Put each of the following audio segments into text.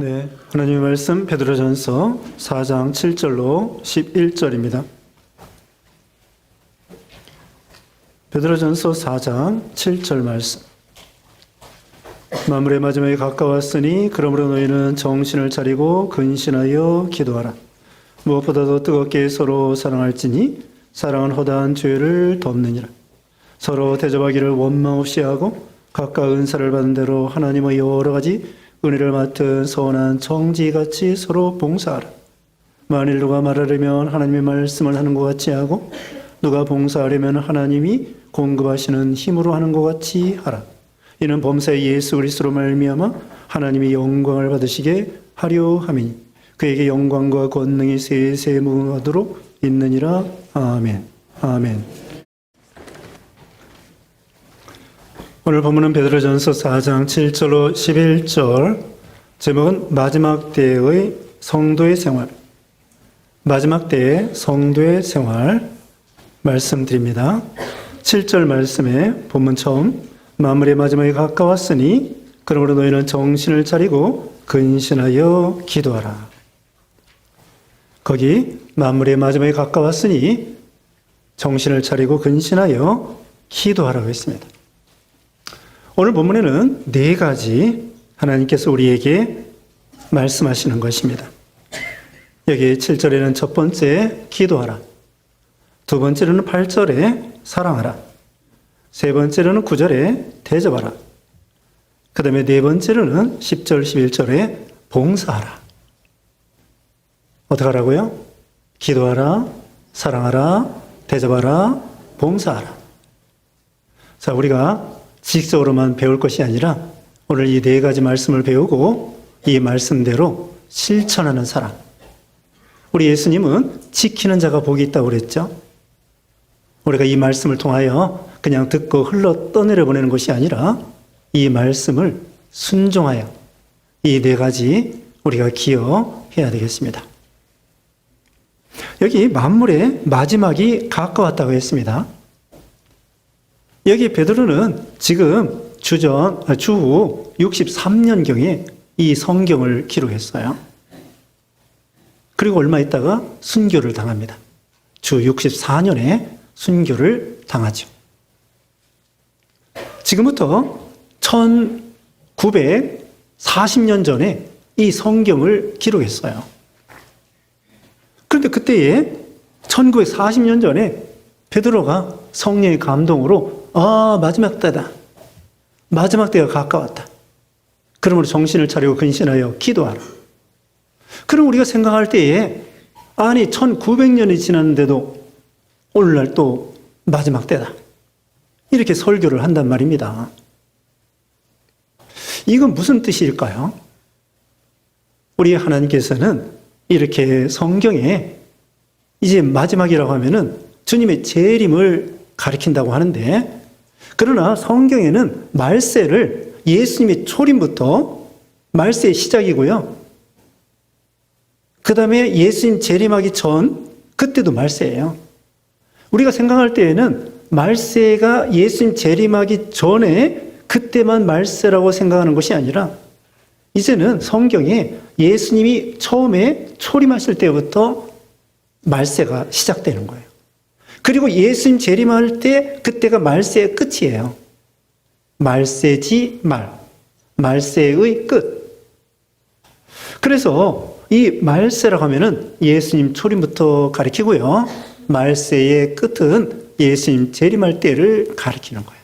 네, 하나님의 말씀 베드로전서 4장 7절로 11절입니다. 베드로전서 4장 7절 말씀. 만물의 마지막에 가까웠으니 그러므로 너희는 정신을 차리고 근신하여 기도하라. 무엇보다도 뜨겁게 서로 사랑할지니 사랑은 허다한 죄를 덮느니라. 서로 대접하기를 원망 없이 하고 각각 은사를 받은 대로 하나님의 여러 가지 은혜를 맡은 선한 청지같이 서로 봉사하라. 만일 누가 말하려면 하나님의 말씀을 하는 것 같이 하고 누가 봉사하려면 하나님이 공급하시는 힘으로 하는 것 같이 하라. 이는 범사에 예수 그리스도로 말미암아 하나님이 영광을 받으시게 하려 함이니 그에게 영광과 권능이 세세 무궁하도록 있느니라. 아멘. 아멘. 오늘 본문은 베드로전서 4장 7절로 11절, 제목은 마지막 때의 성도의 생활, 마지막 때의 성도의 생활 말씀드립니다. 7절 말씀에 본문 처음, 만물의 마지막이 가까웠으니 그러므로 너희는 정신을 차리고 근신하여 기도하라. 거기 만물의 마지막이 가까웠으니 정신을 차리고 근신하여 기도하라고 했습니다. 오늘 본문에는 네 가지 하나님께서 우리에게 말씀하시는 것입니다. 여기 7절에는 첫 번째 기도하라, 두 번째로는 8절에 사랑하라, 세 번째로는 9절에 대접하라, 그 다음에 네 번째로는 10절, 11절에 봉사하라. 어떻게 하라고요? 기도하라, 사랑하라, 대접하라, 봉사하라. 자, 우리가 지식적으로만 배울 것이 아니라 오늘 이 네 가지 말씀을 배우고 이 말씀대로 실천하는 사람. 우리 예수님은 지키는 자가 복이 있다고 그랬죠. 우리가 이 말씀을 통하여 그냥 듣고 흘러 떠내려 보내는 것이 아니라 이 말씀을 순종하여 이 네 가지 우리가 기억해야 되겠습니다. 여기 만물의 마지막이 가까웠다고 했습니다. 여기 베드로는 지금 주후 63년경에 이 성경을 기록했어요. 그리고 얼마 있다가 순교를 당합니다. 주 64년에 순교를 당하죠. 지금부터 1940년 전에 이 성경을 기록했어요. 그런데 그때에 1940년 전에 베드로가 성령의 감동으로 마지막 때다. 마지막 때가 가까웠다. 그러므로 정신을 차리고 근신하여 기도하라. 그럼 우리가 생각할 때에 1900년이 지났는데도 오늘날 또 마지막 때다. 이렇게 설교를 한단 말입니다. 이건 무슨 뜻일까요? 우리 하나님께서는 이렇게 성경에 이제 마지막이라고 하면은 주님의 재림을 가리킨다고 하는데, 그러나 성경에는 말세를 예수님의 초림부터 말세의 시작이고요. 그 다음에 예수님 재림하기 전, 그때도 말세예요. 우리가 생각할 때에는 말세가 예수님 재림하기 전에 그때만 말세라고 생각하는 것이 아니라 이제는 성경에 예수님이 처음에 초림하실 때부터 말세가 시작되는 거예요. 그리고 예수님 재림할 때 그때가 말세의 끝이에요. 말세지 말, 말세의 끝. 그래서 이 말세라고 하면은 예수님 초림부터 가리키고요. 말세의 끝은 예수님 재림할 때를 가리키는 거예요.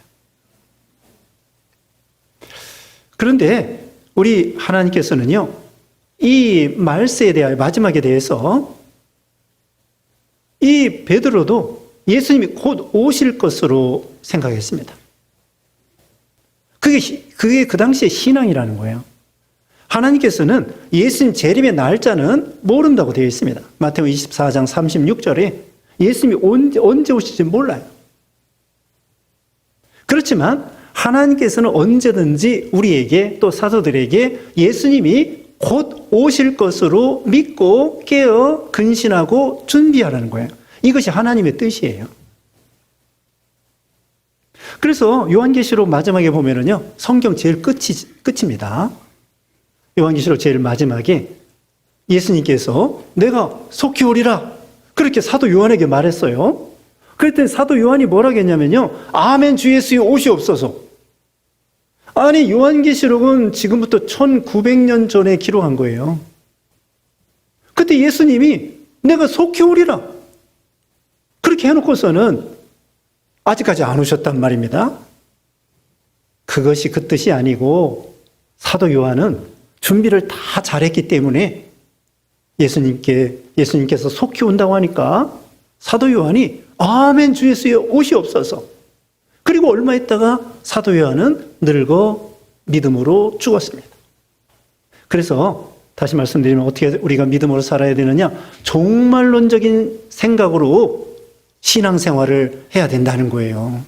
그런데 우리 하나님께서는요, 이 말세에 대하여, 마지막에 대해서 이 베드로도 예수님이 곧 오실 것으로 생각했습니다. 그게 그 당시의 신앙이라는 거예요. 하나님께서는 예수님 재림의 날짜는 모른다고 되어 있습니다. 마태복음 24장 36절에 예수님이 언제 오실지 몰라요. 그렇지만 하나님께서는 언제든지 우리에게, 또 사도들에게 예수님이 곧 오실 것으로 믿고 깨어 근신하고 준비하라는 거예요. 이것이 하나님의 뜻이에요. 그래서 요한계시록 마지막에 보면은요, 성경 제일 끝입니다. 요한계시록 제일 마지막에 예수님께서 내가 속히 오리라 그렇게 사도 요한에게 말했어요. 그랬더니 사도 요한이 뭐라고 했냐면요. 아멘 주 예수여 오시옵소서. 아니 요한계시록은 지금부터 1900년 전에 기록한 거예요. 그때 예수님이 내가 속히 오리라 그렇게 해놓고서는 아직까지 안 오셨단 말입니다. 그것이 그 뜻이 아니고 사도 요한은 준비를 다 잘했기 때문에 예수님께서 속히 온다고 하니까 사도 요한이 아멘 주 예수여 오시옵소서. 그리고 얼마 있다가 사도 요한은 늙어 믿음으로 죽었습니다. 그래서 다시 말씀드리면 어떻게 우리가 믿음으로 살아야 되느냐? 종말론적인 생각으로 신앙생활을 해야 된다는 거예요.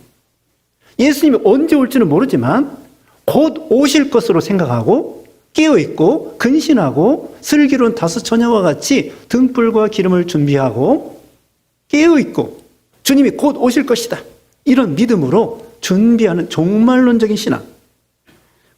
예수님이 언제 올지는 모르지만 곧 오실 것으로 생각하고 깨어있고 근신하고 슬기로운 다섯 처녀와 같이 등불과 기름을 준비하고 깨어있고 주님이 곧 오실 것이다. 이런 믿음으로 준비하는 종말론적인 신앙.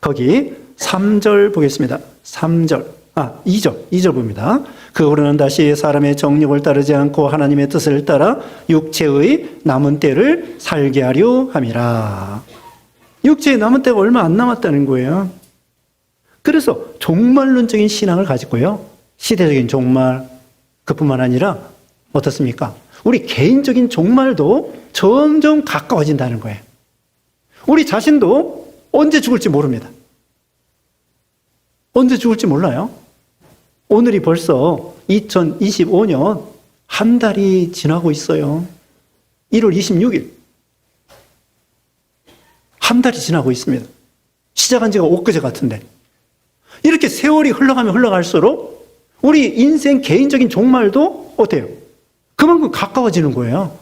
거기 3절 보겠습니다. 2절 봅니다. 그러고는 다시 사람의 정욕을 따르지 않고 하나님의 뜻을 따라 육체의 남은 때를 살게 하려 함이라. 육체의 남은 때가 얼마 안 남았다는 거예요. 그래서 종말론적인 신앙을 가지고요. 시대적인 종말 그뿐만 아니라 어떻습니까? 우리 개인적인 종말도 점점 가까워진다는 거예요. 우리 자신도 언제 죽을지 모릅니다. 언제 죽을지 몰라요. 오늘이 벌써 2025년 한 달이 지나고 있어요. 1월 26일. 한 달이 지나고 있습니다. 시작한 지가 엊그제 같은데. 이렇게 세월이 흘러가면 흘러갈수록 우리 인생 개인적인 종말도 어때요? 그만큼 가까워지는 거예요.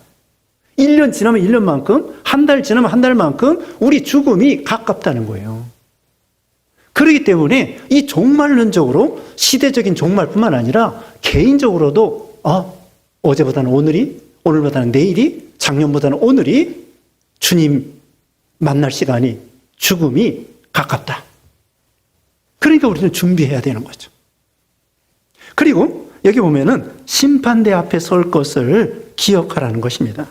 1년 지나면 1년만큼, 한 달 지나면 한 달만큼 우리 죽음이 가깝다는 거예요. 그렇기 때문에 이 종말론적으로 시대적인 종말뿐만 아니라 개인적으로도 어제보다는 오늘이, 오늘보다는 내일이, 작년보다는 오늘이 주님 만날 시간이, 죽음이 가깝다. 그러니까 우리는 준비해야 되는 거죠. 그리고 여기 보면은 심판대 앞에 설 것을 기억하라는 것입니다.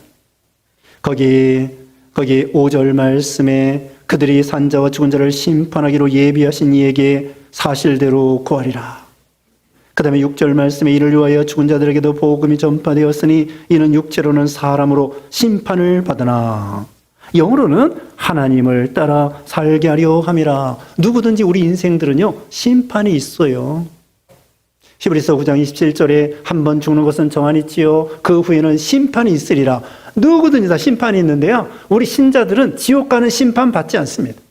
거기 5절 말씀에 그들이 산자와 죽은 자를 심판하기로 예비하신 이에게 사실대로 구하리라. 그 다음에 6절 말씀에 이를 위하여 죽은 자들에게도 복음이 전파되었으니 이는 육체로는 사람으로 심판을 받으나 영으로는 하나님을 따라 살게 하려 함이라. 누구든지 우리 인생들은요 심판이 있어요. 히브리서 9장 27절에 한 번 죽는 것은 정한이지요 그 후에는 심판이 있으리라. 누구든지 다 심판이 있는데요, 우리 신자들은 지옥 가는 심판 받지 않습니다.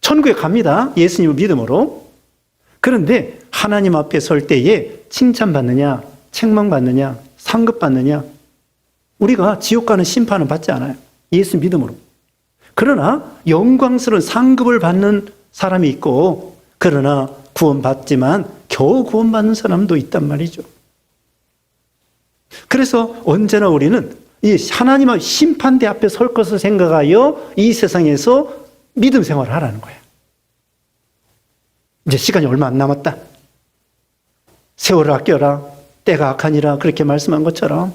천국에 갑니다. 예수님을 믿음으로. 그런데 하나님 앞에 설 때에 칭찬받느냐, 책망받느냐, 상급받느냐, 우리가 지옥 가는 심판은 받지 않아요. 예수 믿음으로. 그러나 영광스러운 상급을 받는 사람이 있고, 그러나 구원받지만 겨우 구원받는 사람도 있단 말이죠. 그래서 언제나 우리는 이 하나님의 심판대 앞에 설 것을 생각하여 이 세상에서 믿음 생활을 하라는 거예요. 이제 시간이 얼마 안 남았다. 세월을 아껴라. 때가 악하니라. 그렇게 말씀한 것처럼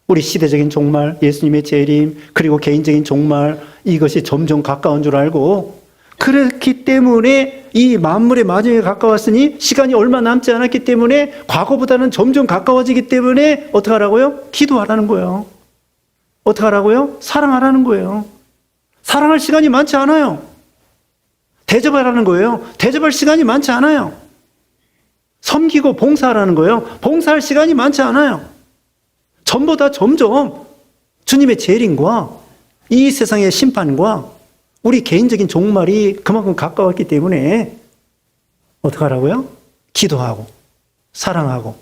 우리 시대적인 종말, 예수님의 재림, 그리고 개인적인 종말, 이것이 점점 가까운 줄 알고, 그렇기 때문에 이 만물의 마지막에 가까웠으니 시간이 얼마 남지 않았기 때문에 과거보다는 점점 가까워지기 때문에 어떻게 하라고요? 기도하라는 거예요. 어떻게 하라고요? 사랑하라는 거예요. 사랑할 시간이 많지 않아요. 대접하라는 거예요. 대접할 시간이 많지 않아요. 섬기고 봉사하라는 거예요. 봉사할 시간이 많지 않아요. 전보다 점점 주님의 재림과 이 세상의 심판과 우리 개인적인 종말이 그만큼 가까웠기 때문에 어떻게 하라고요? 기도하고 사랑하고,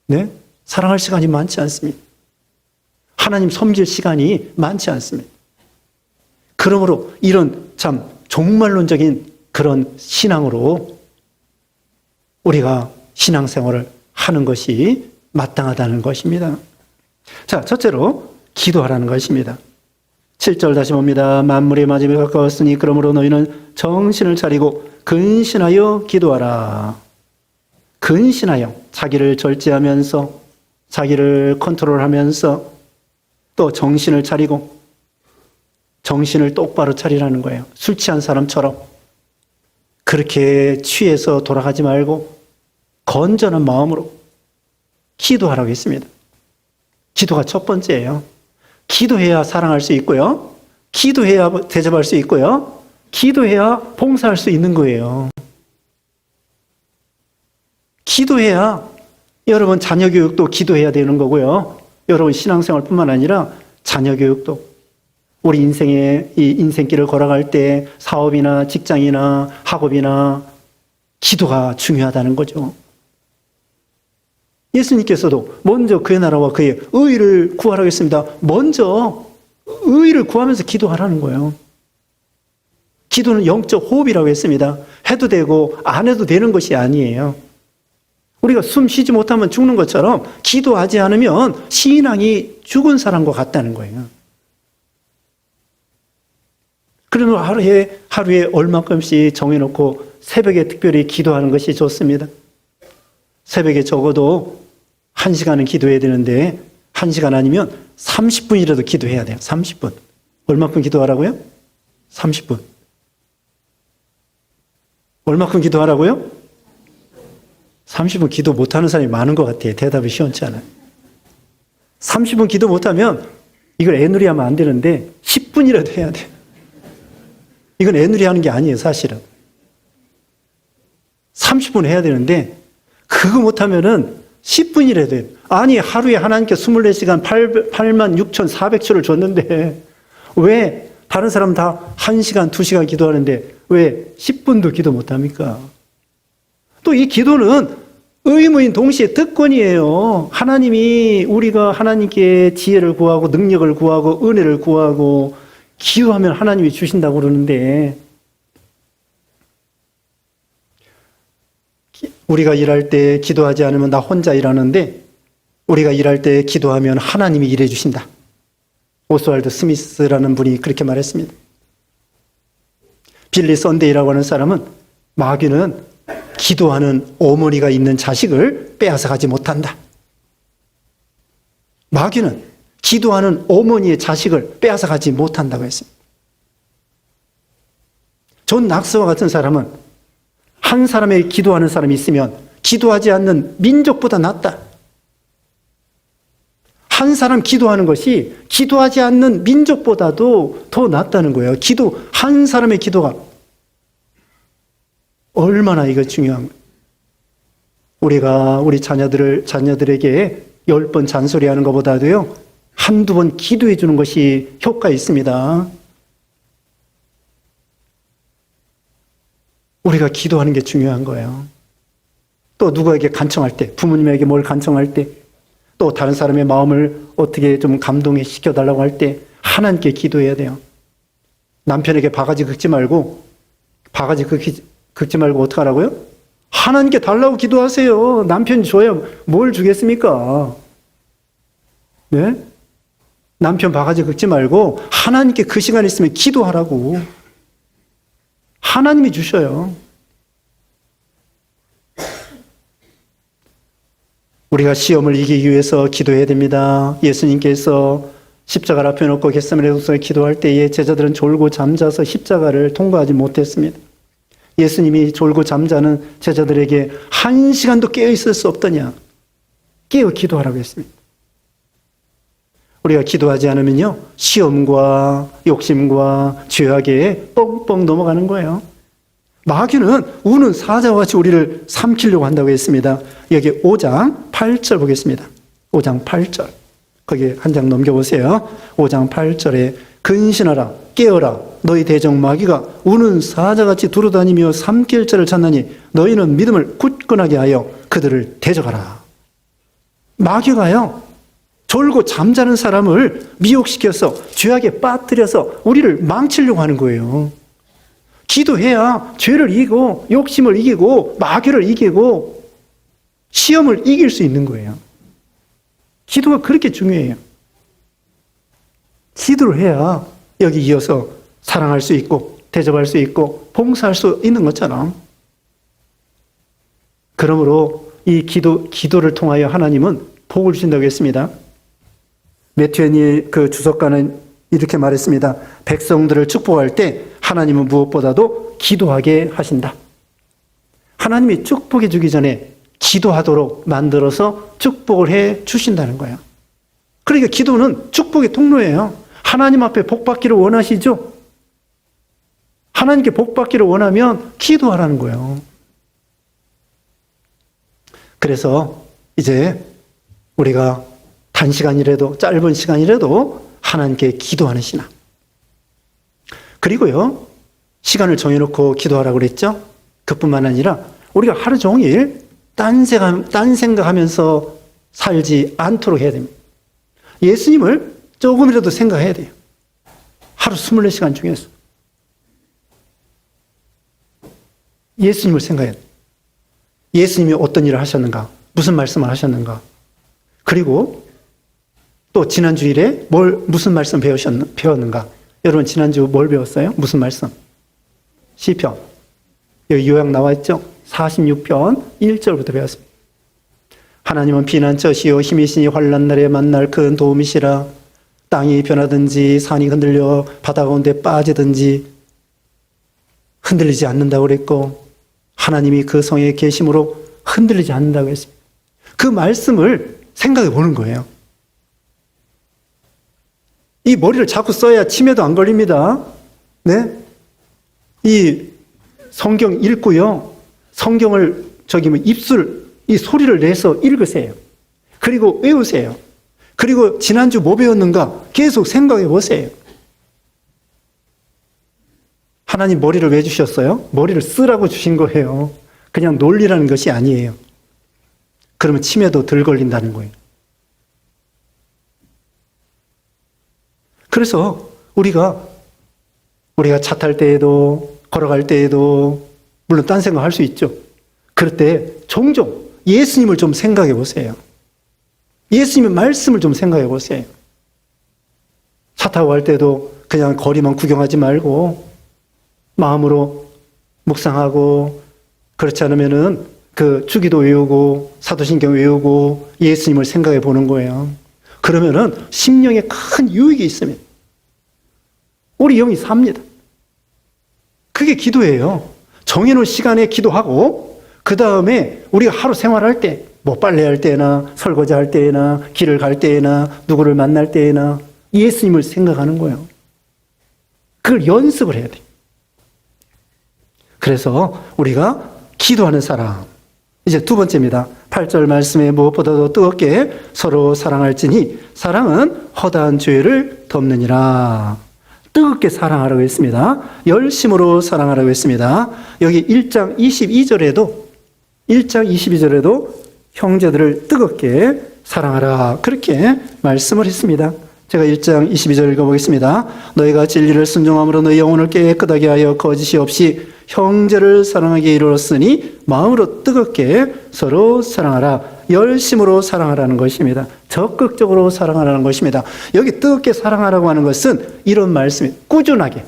네? 사랑할 시간이 많지 않습니다. 하나님 섬길 시간이 많지 않습니다. 그러므로 이런 참 종말론적인 그런 신앙으로 우리가 신앙생활을 하는 것이 마땅하다는 것입니다. 자, 첫째로 기도하라는 것입니다. 7절 다시 봅니다. 만물의 마지막에 가까웠으니 그러므로 너희는 정신을 차리고 근신하여 기도하라. 근신하여, 자기를 절제하면서, 자기를 컨트롤하면서 또 정신을 차리고, 정신을 똑바로 차리라는 거예요. 술 취한 사람처럼 그렇게 취해서 돌아가지 말고 건전한 마음으로 기도하라고 했습니다. 기도가 첫 번째예요. 기도해야 사랑할 수 있고요. 기도해야 대접할 수 있고요. 기도해야 봉사할 수 있는 거예요. 기도해야 여러분 자녀 교육도 기도해야 되는 거고요. 여러분 신앙생활뿐만 아니라 자녀 교육도, 우리 인생의 이 인생길을 걸어갈 때 사업이나 직장이나 학업이나 기도가 중요하다는 거죠. 예수님께서도 먼저 그의 나라와 그의 의를 구하라고 했습니다. 먼저 의를 구하면서 기도하라는 거예요. 기도는 영적 호흡이라고 했습니다. 해도 되고 안 해도 되는 것이 아니에요. 우리가 숨 쉬지 못하면 죽는 것처럼 기도하지 않으면 신앙이 죽은 사람과 같다는 거예요. 그러면 하루에 얼마큼씩 정해놓고 새벽에 특별히 기도하는 것이 좋습니다. 새벽에 적어도 1시간은 기도해야 되는데 1시간 아니면 30분이라도 기도해야 돼요. 30분. 얼마큼 기도하라고요? 30분. 얼마큼 기도하라고요? 30분 기도 못하는 사람이 많은 것 같아요. 대답이 시원치 않아요. 30분 기도 못하면 이걸 애누리 하면 안 되는데 10분이라도 해야 돼요. 이건 애누리 하는 게 아니에요, 사실은. 30분 해야 되는데 그거 못하면은 10분이라도 해요. 아니, 하루에 하나님께 24시간 86,400초를 줬는데 왜 다른 사람 다 1시간, 2시간 기도하는데 왜 10분도 기도 못합니까? 또 이 기도는 의무인 동시에 특권이에요. 하나님이, 우리가 하나님께 지혜를 구하고 능력을 구하고 은혜를 구하고 기도하면 하나님이 주신다고 그러는데, 우리가 일할 때 기도하지 않으면 나 혼자 일하는데 우리가 일할 때 기도하면 하나님이 일해 주신다. 오스왈드 스미스라는 분이 그렇게 말했습니다. 빌리 선데이라고 하는 사람은 마귀는 기도하는 어머니가 있는 자식을 빼앗아 가지 못한다. 마귀는 기도하는 어머니의 자식을 빼앗아 가지 못한다고 했습니다. 존 낙스와 같은 사람은 한 사람의 기도하는 사람이 있으면 기도하지 않는 민족보다 낫다. 한 사람 기도하는 것이 기도하지 않는 민족보다도 더 낫다는 거예요. 한 사람의 기도가 얼마나 이거 중요한 거예요. 우리가 우리 자녀들에게 10번 잔소리하는 것보다도요, 한두 번 기도해 주는 것이 효과 있습니다. 우리가 기도하는 게 중요한 거예요. 또 누구에게 간청할 때, 부모님에게 뭘 간청할 때, 또 다른 사람의 마음을 어떻게 좀 감동시켜달라고 할 때 하나님께 기도해야 돼요. 남편에게 바가지 긁지 말고 어떻게 하라고요? 하나님께 달라고 기도하세요. 남편이 줘야 뭘 주겠습니까? 네? 남편 바가지 긁지 말고 하나님께 그 시간 있으면 기도하라고. 하나님이 주셔요. 우리가 시험을 이기기 위해서 기도해야 됩니다. 예수님께서 십자가를 앞에 놓고 겟세마네 동산에 기도할 때에 제자들은 졸고 잠자서 십자가를 통과하지 못했습니다. 예수님이 졸고 잠자는 제자들에게 1시간도 깨어 있을 수 없더냐? 깨어 기도하라고 했습니다. 우리가 기도하지 않으면요, 시험과 욕심과 죄악에 뻥뻥 넘어가는 거예요. 마귀는 우는 사자와 같이 우리를 삼키려고 한다고 했습니다. 여기 5장 8절 보겠습니다. 5장 8절. 거기 한 장 넘겨보세요. 5장 8절에 근신하라, 깨어라. 너희 대적 마귀가 우는 사자같이 두루다니며 삼킬 자를 찾나니 너희는 믿음을 굳건하게 하여 그들을 대적하라. 마귀가요, 졸고 잠자는 사람을 미혹시켜서 죄악에 빠뜨려서 우리를 망치려고 하는 거예요. 기도해야 죄를 이기고 욕심을 이기고 마귀를 이기고 시험을 이길 수 있는 거예요. 기도가 그렇게 중요해요. 기도를 해야 여기 이어서 사랑할 수 있고 대접할 수 있고 봉사할 수 있는 것처럼, 그러므로 이 기도를 통하여 하나님은 복을 주신다고 했습니다. 매튜의 그 주석가는 이렇게 말했습니다. 백성들을 축복할 때 하나님은 무엇보다도 기도하게 하신다. 하나님이 축복해 주기 전에 기도하도록 만들어서 축복을 해 주신다는 거예요. 그러니까 기도는 축복의 통로예요. 하나님 앞에 복 받기를 원하시죠? 하나님께 복 받기를 원하면 기도하라는 거예요. 그래서 이제 우리가 단시간이라도, 짧은 시간이라도 하나님께 기도하는 신앙. 그리고요, 시간을 정해놓고 기도하라고 그랬죠? 그뿐만 아니라 우리가 하루 종일 딴 생각하면서 살지 않도록 해야 됩니다. 예수님을 조금이라도 생각해야 돼요. 하루 24시간 중에서. 예수님을 생각해야 돼요. 예수님이 어떤 일을 하셨는가? 무슨 말씀을 하셨는가? 그리고 또 지난 주일에 무슨 말씀 배웠는가? 여러분 지난주 뭘 배웠어요? 무슨 말씀? 시편. 여기 요약 나와 있죠? 46편 1절부터 배웠습니다. 하나님은 피난처시요 힘이시니 환난 날에 만날 큰 도움이시라. 땅이 변하든지 산이 흔들려 바다 가운데 빠지든지 흔들리지 않는다고 그랬고, 하나님이 그 성에 계심으로 흔들리지 않는다고 했습니다. 그 말씀을 생각해 보는 거예요. 이 머리를 자꾸 써야 치매도 안 걸립니다. 네? 이 성경 읽고요. 성경을 이 소리를 내서 읽으세요. 그리고 외우세요. 그리고 지난주 뭐 배웠는가 계속 생각해 보세요. 하나님 머리를 왜 주셨어요? 머리를 쓰라고 주신 거예요. 그냥 놀리라는 것이 아니에요. 그러면 치매도 덜 걸린다는 거예요. 그래서 우리가 차 탈 때에도, 걸어갈 때에도, 물론 딴 생각 할 수 있죠. 그럴 때 종종 예수님을 좀 생각해 보세요. 예수님의 말씀을 좀 생각해 보세요. 차 타고 갈 때도 그냥 거리만 구경하지 말고 마음으로 묵상하고, 그렇지 않으면은 그 주기도 외우고 사도신경 외우고 예수님을 생각해 보는 거예요. 그러면은 심령에 큰 유익이 있습니다. 우리 영이 삽니다. 그게 기도예요. 정해놓은 시간에 기도하고, 그 다음에 우리가 하루 생활할 때, 뭐 빨래할 때나 설거지할 때나 길을 갈 때나 누구를 만날 때나 예수님을 생각하는 거예요. 그걸 연습을 해야 돼요. 그래서 우리가 기도하는 사람. 이제 두 번째입니다. 8절 말씀에 무엇보다도 뜨겁게 서로 사랑할지니 사랑은 허다한 죄를 덮느니라. 뜨겁게 사랑하라고 했습니다. 열심으로 사랑하라고 했습니다. 여기 1장 22절에도 형제들을 뜨겁게 사랑하라, 그렇게 말씀을 했습니다. 제가 1장 22절 읽어보겠습니다. 너희가 진리를 순종함으로 너희 영혼을 깨끗하게 하여 거짓이 없이 형제를 사랑하게 이르렀으니 마음으로 뜨겁게 서로 사랑하라. 열심으로 사랑하라는 것입니다. 적극적으로 사랑하라는 것입니다. 여기 뜨겁게 사랑하라고 하는 것은 이런 말씀이 꾸준하게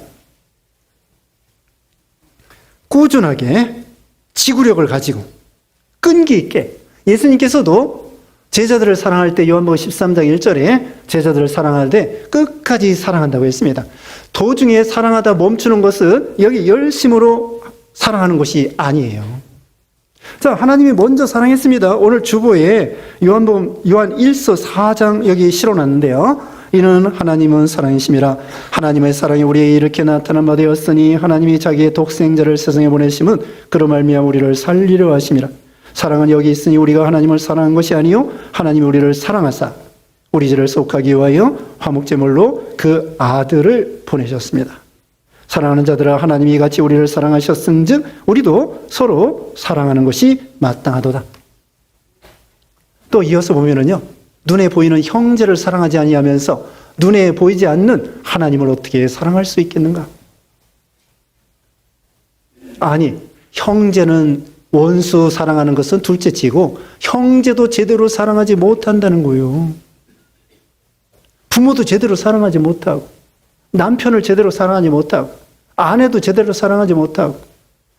지구력을 가지고 끈기 있게. 예수님께서도 제자들을 사랑할 때 요한복음 13장 1절에 제자들을 사랑할 때 끝까지 사랑한다고 했습니다. 도중에 사랑하다 멈추는 것은 여기 열심으로 사랑하는 것이 아니에요. 자, 하나님이 먼저 사랑했습니다. 오늘 주보에 요한 1서 4장 여기 실어놨는데요. 이는 하나님은 사랑이심이라. 하나님의 사랑이 우리에게 이렇게 나타난 바 되었으니 하나님이 자기의 독생자를 세상에 보내심은 그로 말미암아 우리를 살리려 하심이라. 사랑은 여기 있으니 우리가 하나님을 사랑한 것이 아니요 하나님이 우리를 사랑하사 우리 죄를 속하기 위하여 화목제물로 그 아들을 보내셨습니다. 사랑하는 자들아, 하나님이 이같이 우리를 사랑하셨은즉 우리도 서로 사랑하는 것이 마땅하도다. 또 이어서 보면은요, 눈에 보이는 형제를 사랑하지 아니하면서 눈에 보이지 않는 하나님을 어떻게 사랑할 수 있겠는가? 아니, 형제는 원수 사랑하는 것은 둘째치고 형제도 제대로 사랑하지 못한다는 거예요. 부모도 제대로 사랑하지 못하고 남편을 제대로 사랑하지 못하고, 아내도 제대로 사랑하지 못하고,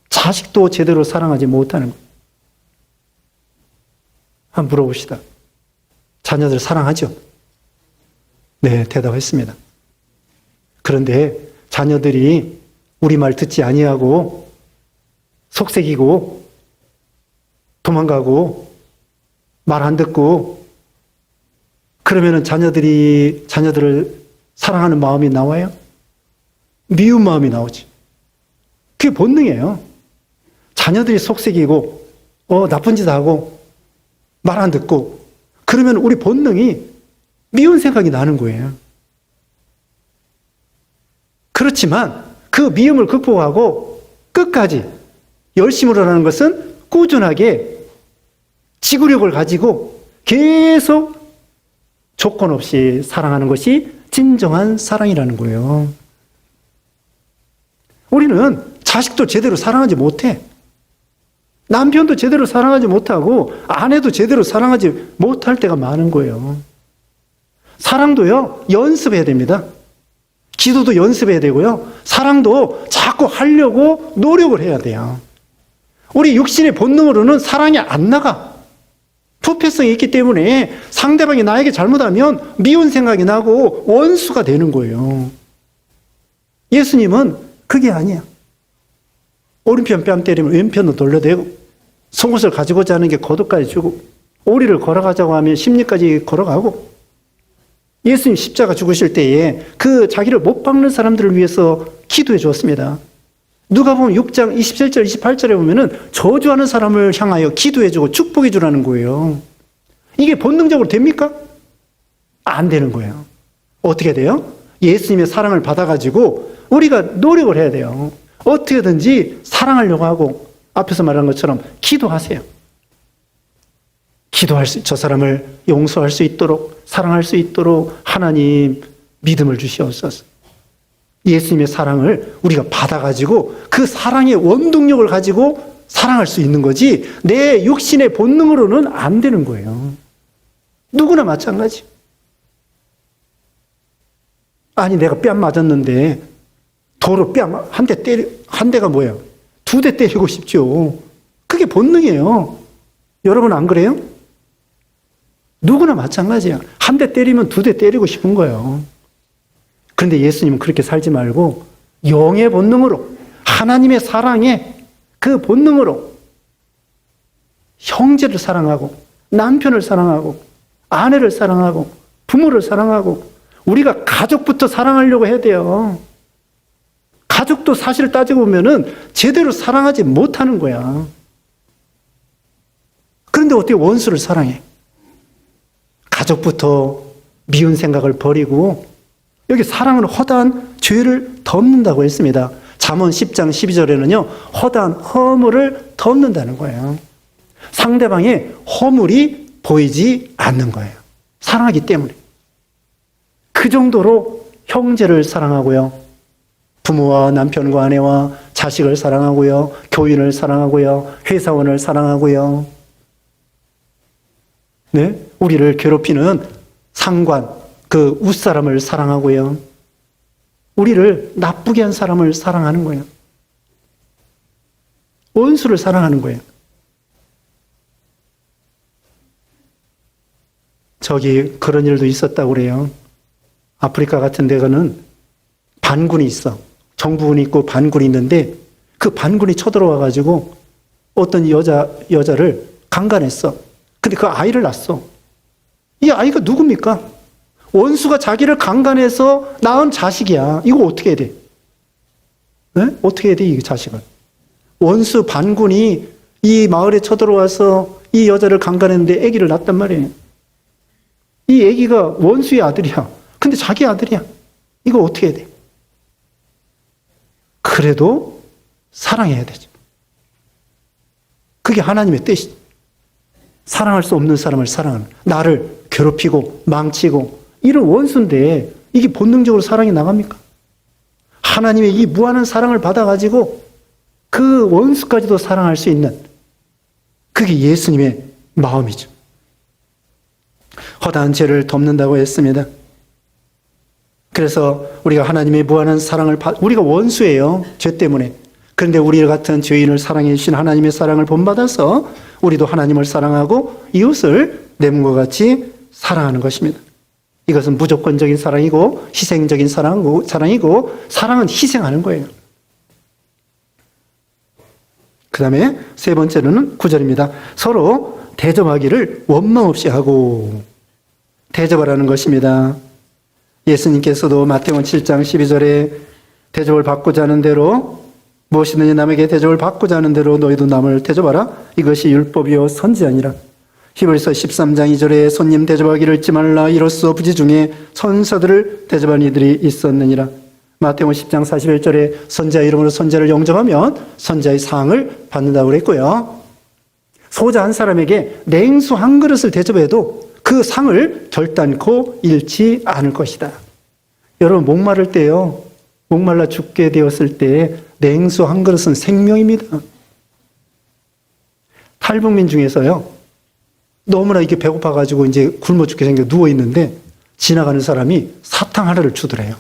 자식도 제대로 사랑하지 못하는 거예요. 한번 물어봅시다. 자녀들 사랑하죠? 네, 대답했습니다. 그런데 자녀들이 우리 말 듣지 아니하고 속색이고 도망가고 말 안 듣고 그러면은 자녀들을 사랑하는 마음이 나와요? 미운 마음이 나오지. 그게 본능이에요. 자녀들이 속색이고 나쁜 짓 하고 말 안 듣고 그러면 우리 본능이 미운 생각이 나는 거예요. 그렇지만 그 미움을 극복하고 끝까지 열심으로 하는 것은 꾸준하게 지구력을 가지고 계속 조건 없이 사랑하는 것이 진정한 사랑이라는 거예요. 우리는 자식도 제대로 사랑하지 못해. 남편도 제대로 사랑하지 못하고 아내도 제대로 사랑하지 못할 때가 많은 거예요. 사랑도요, 연습해야 됩니다. 기도도 연습해야 되고요. 사랑도 자꾸 하려고 노력을 해야 돼요. 우리 육신의 본능으로는 사랑이 안 나가. 부패성이 있기 때문에 상대방이 나에게 잘못하면 미운 생각이 나고 원수가 되는 거예요. 예수님은 그게 아니야. 오른편 뺨 때리면 왼편도 돌려대고 속옷을 가지고자 하는 게 겉옷까지 주고 오리를 걸어가자고 하면 십리까지 걸어가고 예수님 십자가 죽으실 때에 그 자기를 못 박는 사람들을 위해서 기도해 주었습니다. 누가 보면 6장 27절 28절에 보면은 저주하는 사람을 향하여 기도해 주고 축복해 주라는 거예요. 이게 본능적으로 됩니까? 안 되는 거예요. 어떻게 돼요? 예수님의 사랑을 받아가지고 우리가 노력을 해야 돼요. 어떻게든지 사랑하려고 하고 앞에서 말한 것처럼 기도하세요. 저 사람을 용서할 수 있도록 사랑할 수 있도록 하나님 믿음을 주시옵소서. 예수님의 사랑을 우리가 받아가지고 그 사랑의 원동력을 가지고 사랑할 수 있는 거지 내 육신의 본능으로는 안 되는 거예요. 누구나 마찬가지. 아니 내가 뺨 맞았는데 도로 뺨 한 대가 뭐예요? 2대 때리고 싶죠. 그게 본능이에요. 여러분 안 그래요? 누구나 마찬가지야. 한 대 때리면 2대 때리고 싶은 거예요. 그런데 예수님은 그렇게 살지 말고 영의 본능으로 하나님의 사랑에 그 본능으로 형제를 사랑하고 남편을 사랑하고 아내를 사랑하고 부모를 사랑하고 우리가 가족부터 사랑하려고 해야 돼요. 가족도 사실 따지고 보면은 제대로 사랑하지 못하는 거야. 그런데 어떻게 원수를 사랑해? 가족부터 미운 생각을 버리고 여기 사랑은 허다한 죄를 덮는다고 했습니다. 잠언 10장 12절에는요. 허다한 허물을 덮는다는 거예요. 상대방의 허물이 보이지 않는 거예요. 사랑하기 때문에. 그 정도로 형제를 사랑하고요. 부모와 남편과 아내와 자식을 사랑하고요. 교인을 사랑하고요. 회사원을 사랑하고요. 네? 우리를 괴롭히는 상관, 그 윗사람을 사랑하고요. 우리를 나쁘게 한 사람을 사랑하는 거예요. 원수를 사랑하는 거예요. 저기 그런 일도 있었다고 그래요. 아프리카 같은 데가는 반군이 있어. 정부군이 있고 반군이 있는데 그 반군이 쳐들어와 가지고 어떤 여자를 강간했어. 근데 그 아이를 낳았어. 이 아이가 누굽니까? 원수가 자기를 강간해서 낳은 자식이야. 이거 어떻게 해야 돼? 네? 어떻게 해야 돼, 이 자식은? 원수 반군이 이 마을에 쳐들어와서 이 여자를 강간했는데 아기를 낳았단 말이에요. 이 아기가 원수의 아들이야. 근데 자기 아들이야. 이거 어떻게 해야 돼? 그래도 사랑해야 되죠. 그게 하나님의 뜻이죠. 사랑할 수 없는 사람을 사랑하는, 나를 괴롭히고 망치고 이런 원수인데 이게 본능적으로 사랑이 나갑니까? 하나님의 이 무한한 사랑을 받아가지고 그 원수까지도 사랑할 수 있는 그게 예수님의 마음이죠. 허다한 죄를 덮는다고 했습니다. 그래서 우리가 하나님의 무한한 사랑을 우리가 원수예요. 죄 때문에. 그런데 우리 같은 죄인을 사랑해 주신 하나님의 사랑을 본받아서 우리도 하나님을 사랑하고 이웃을 내 몸과 같이 사랑하는 것입니다. 이것은 무조건적인 사랑이고 희생적인 사랑이고 사랑은 희생하는 거예요. 그 다음에 세 번째로는 9절입니다. 서로 대접하기를 원망 없이 하고 대접하라는 것입니다. 예수님께서도 마태복음 7장 12절에 대접을 받고자 하는 대로 무엇이든지 남에게 대접을 받고자 하는 대로 너희도 남을 대접하라. 이것이 율법이요 선지자니라. 히브리서 13장 2절에 손님 대접하기를 잊지 말라. 이로써 부지 중에 선사들을 대접한 이들이 있었느니라. 마태복음 10장 41절에 선지자 이름으로 선지자를 영접하면 선지자의 상을 받는다고 그랬고요. 소자 한 사람에게 냉수 한 그릇을 대접해도 그 상을 결단코 잃지 않을 것이다. 여러분 목마를 때요. 목말라 죽게 되었을 때 냉수 한 그릇은 생명입니다. 탈북민 중에서요. 너무나 이게 배고파가지고 이제 굶어 죽게 생겨 누워있는데 지나가는 사람이 사탕 하나를 주더래요.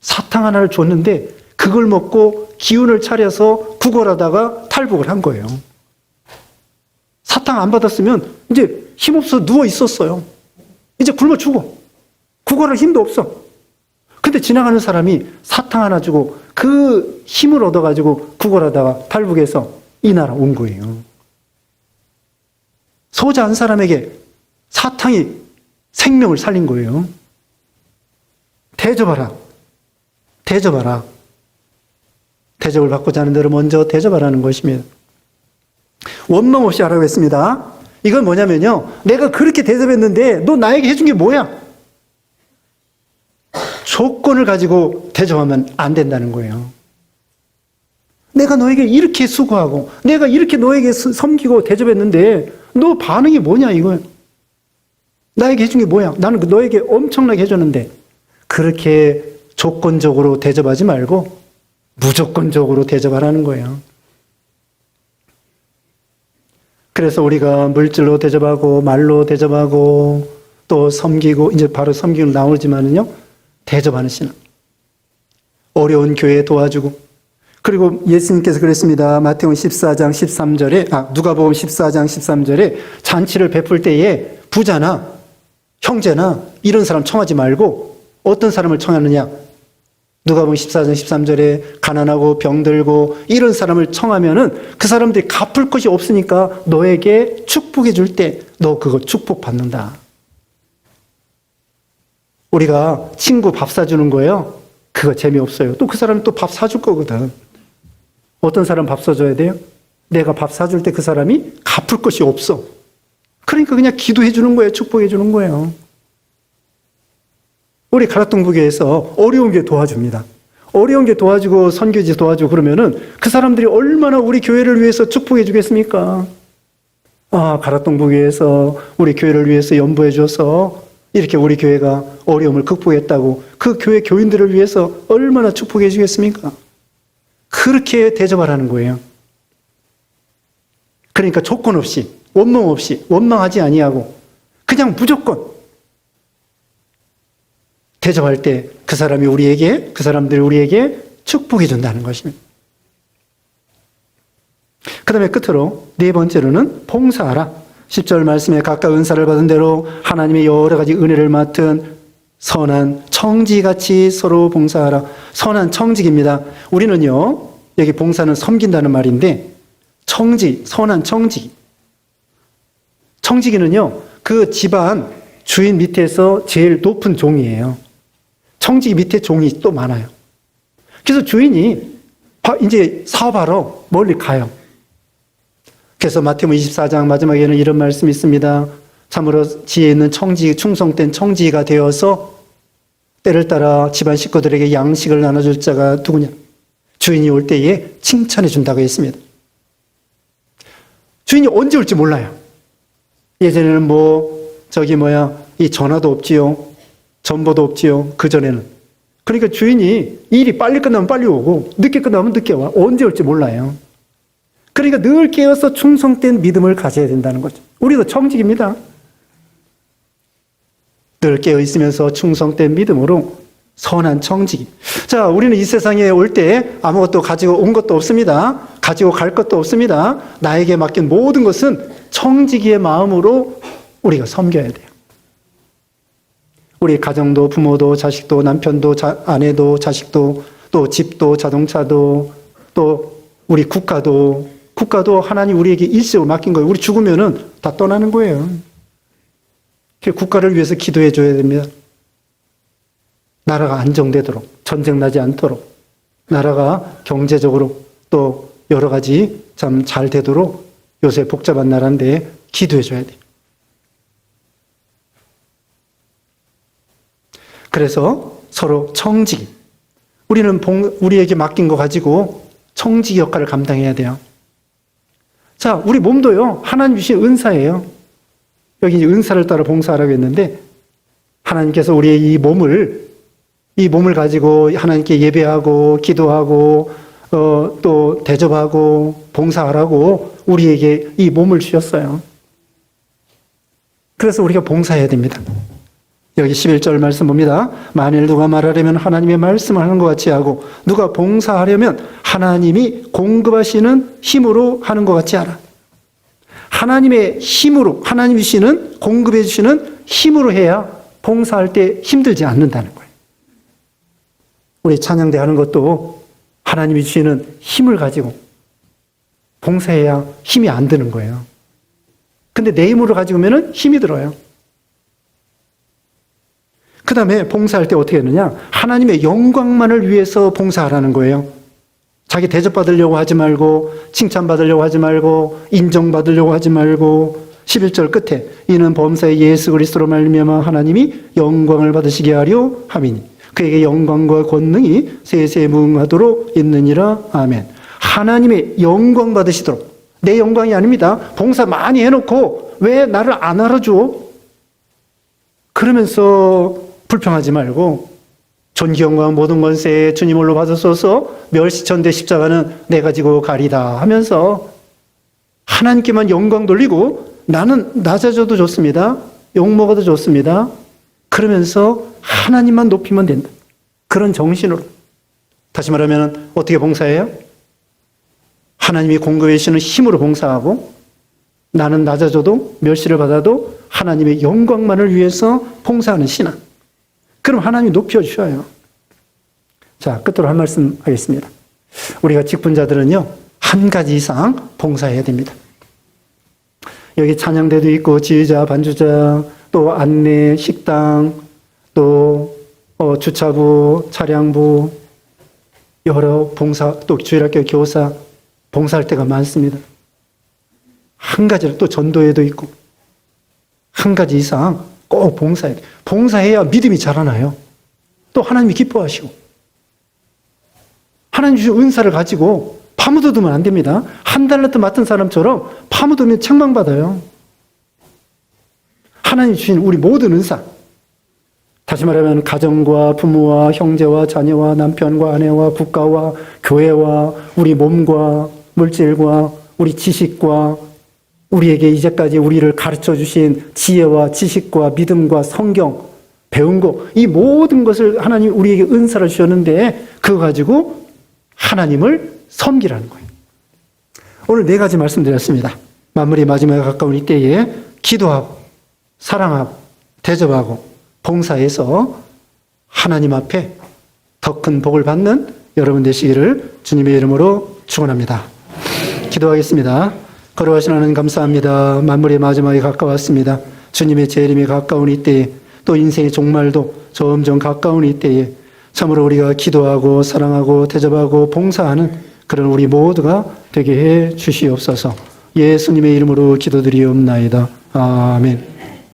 사탕 하나를 줬는데 그걸 먹고 기운을 차려서 구걸하다가 탈북을 한 거예요. 사탕 안 받았으면 이제 힘없어 누워 있었어요. 이제 굶어 죽어. 구걸할 힘도 없어. 근데 지나가는 사람이 사탕 하나 주고 그 힘을 얻어가지고 구걸하다가 탈북해서 이 나라 온 거예요. 소자 한 사람에게 사탕이 생명을 살린 거예요. 대접하라. 대접하라. 대접을 받고자 하는 대로 먼저 대접하라는 것입니다. 원망 없이 하라고 했습니다. 이건 뭐냐면요. 내가 그렇게 대접했는데 너 나에게 해준 게 뭐야? 조건을 가지고 대접하면 안 된다는 거예요. 내가 너에게 이렇게 수고하고 내가 이렇게 너에게 섬기고 대접했는데 너 반응이 뭐냐 이거예요. 나에게 해준 게 뭐야? 나는 너에게 엄청나게 해줬는데 그렇게 조건적으로 대접하지 말고 무조건적으로 대접하라는 거예요. 그래서 우리가 물질로 대접하고 말로 대접하고 또 섬기고 이제 바로 섬기고 나오지만은요. 대접하는 신앙. 어려운 교회 도와주고 그리고 예수님께서 그랬습니다. 마태복음 14장 13절에 누가복음 14장 13절에 잔치를 베풀 때에 부자나 형제나 이런 사람 청하지 말고 어떤 사람을 청하느냐? 누가복음 14장 13절에 가난하고 병들고 이런 사람을 청하면은 그 사람들이 갚을 것이 없으니까 너에게 축복해 줄 때 너 그거 축복 받는다. 우리가 친구 밥 사주는 거예요. 그거 재미없어요. 또 그 사람이 또 밥 사줄 거거든. 어떤 사람 밥 사줘야 돼요? 내가 밥 사줄 때 그 사람이 갚을 것이 없어. 그러니까 그냥 기도해 주는 거예요. 축복해 주는 거예요. 우리 가락동부교회에서 어려운 게 도와줍니다. 어려운 게 도와주고 선교지 도와주고 그러면은 그 사람들이 얼마나 우리 교회를 위해서 축복해 주겠습니까? 가락동부교회에서 우리 교회를 위해서 연부해 줘서 이렇게 우리 교회가 어려움을 극복했다고 그 교회 교인들을 위해서 얼마나 축복해 주겠습니까? 그렇게 대접하라는 거예요. 그러니까 조건 없이 원망 없이 원망하지 아니하고 그냥 무조건 대접할 때 그 사람이 우리에게 그 사람들이 우리에게 축복해 준다는 것입니다. 그 다음에 끝으로 네 번째로는 봉사하라. 10절 말씀에 각각 은사를 받은 대로 하나님의 여러 가지 은혜를 맡은 선한 청지같이 서로 봉사하라. 선한 청직입니다. 우리는요 여기 봉사는 섬긴다는 말인데 청지, 선한 청지. 청지기는요 그 집안 주인 밑에서 제일 높은 종이에요. 청지기 밑에 종이 또 많아요. 그래서 주인이 이제 사업하러 멀리 가요. 그래서 마태복음 24장 마지막에는 이런 말씀이 있습니다. 참으로 지혜 있는 청지, 충성된 청지가 되어서 때를 따라 집안 식구들에게 양식을 나눠줄 자가 누구냐? 주인이 올 때에 칭찬해 준다고 했습니다. 주인이 언제 올지 몰라요. 예전에는 이 전화도 없지요. 전보도 없지요. 그전에는. 그러니까 주인이 일이 빨리 끝나면 빨리 오고 늦게 끝나면 늦게 와. 언제 올지 몰라요. 그러니까 늘 깨어서 충성된 믿음을 가져야 된다는 거죠. 우리도 청직입니다. 늘 깨어있으면서 충성된 믿음으로 선한 청지기. 자, 우리는 이 세상에 올 때 아무것도 가지고 온 것도 없습니다. 가지고 갈 것도 없습니다. 나에게 맡긴 모든 것은 청지기의 마음으로 우리가 섬겨야 돼요. 우리 가정도, 부모도, 자식도, 남편도, 아내도, 자식도, 또 집도, 자동차도, 또 우리 국가도 하나님 우리에게 일시적으로 맡긴 거예요. 우리 죽으면은 다 떠나는 거예요. 국가를 위해서 기도해 줘야 됩니다. 나라가 안정되도록, 전쟁 나지 않도록, 나라가 경제적으로 또 여러 가지 참 잘 되도록 요새 복잡한 나라인데 기도해 줘야 돼요. 그래서 서로 청지기. 우리는 우리에게 맡긴 거 가지고 청지기 역할을 감당해야 돼요. 자, 우리 몸도요, 하나님 주신 은사예요. 여기 이제 은사를 따라 봉사하라고 했는데, 하나님께서 우리의 이 몸을 가지고 하나님께 예배하고, 기도하고, 또 대접하고, 봉사하라고 우리에게 이 몸을 주셨어요. 그래서 우리가 봉사해야 됩니다. 여기 11절 말씀 봅니다. 만일 누가 말하려면 하나님의 말씀을 하는 것 같이 하고, 누가 봉사하려면 하나님이 공급하시는 힘으로 하는 것 같지 않아. 하나님의 힘으로, 하나님이 주시는, 공급해 주시는 힘으로 해야 봉사할 때 힘들지 않는다는 거예요. 우리 찬양대 하는 것도 하나님이 주시는 힘을 가지고 봉사해야 힘이 안 드는 거예요. 근데 내 힘으로 가지고 오면 힘이 들어요. 그 다음에 봉사할 때 어떻게 했느냐? 하나님의 영광만을 위해서 봉사하라는 거예요. 자기 대접받으려고 하지 말고, 칭찬받으려고 하지 말고, 인정받으려고 하지 말고, 11절 끝에 이는 범사의 예수 그리스도로 말미암아 하나님이 영광을 받으시게 하려 함이니 그에게 영광과 권능이 세세 무궁하도록 있느니라. 아멘. 하나님의 영광 받으시도록. 내 영광이 아닙니다. 봉사 많이 해놓고 왜 나를 안 알아줘? 그러면서 불평하지 말고, 존귀영광 모든 권세 주님 홀로 받으소서, 멸시천대 십자가는 내가 지고 가리다 하면서 하나님께만 영광 돌리고, 나는 낮아져도 좋습니다. 욕먹어도 좋습니다. 그러면서 하나님만 높이면 된다. 그런 정신으로. 다시 말하면 어떻게 봉사해요? 하나님이 공급해 주시는 힘으로 봉사하고, 나는 낮아져도 멸시를 받아도 하나님의 영광만을 위해서 봉사하는 신앙. 그럼 하나님이 높여주셔요. 자, 끝으로 한 말씀 하겠습니다. 우리가 직분자들은요, 한 가지 이상 봉사해야 됩니다. 여기 찬양대도 있고, 지휘자, 반주자, 또 안내, 식당, 또 주차부, 차량부, 여러 봉사, 또 주일학교 교사, 봉사할 때가 많습니다. 한 가지로 또 전도회도 있고, 한 가지 이상 꼭 봉사해야 돼요. 봉사해야 믿음이 자라나요. 또 하나님이 기뻐하시고. 하나님 주신 은사를 가지고 파묻어두면 안 됩니다. 한 달란트 맡은 사람처럼 파묻으면 책망받아요. 하나님 주신 우리 모든 은사. 다시 말하면 가정과 부모와 형제와 자녀와 남편과 아내와 국가와 교회와 우리 몸과 물질과 우리 지식과 우리에게 이제까지 우리를 가르쳐 주신 지혜와 지식과 믿음과 성경 배운 거, 이 모든 것을 하나님이 우리에게 은사를 주셨는데 그거 가지고 하나님을 섬기라는 거예요. 오늘 4가지 말씀드렸습니다. 만물이 마지막에 가까운 이때에 기도하고 사랑하고 대접하고 봉사해서 하나님 앞에 더 큰 복을 받는 여러분 되시기를 주님의 이름으로 축원합니다. 기도하겠습니다. 걸어가신 하나님 감사합니다. 만물의 마지막에 가까웠습니다. 주님의 재림이 가까운 이때에, 또 인생의 종말도 점점 가까운 이때에 참으로 우리가 기도하고 사랑하고 대접하고 봉사하는 그런 우리 모두가 되게 해 주시옵소서. 예수님의 이름으로 기도드리옵나이다. 아멘.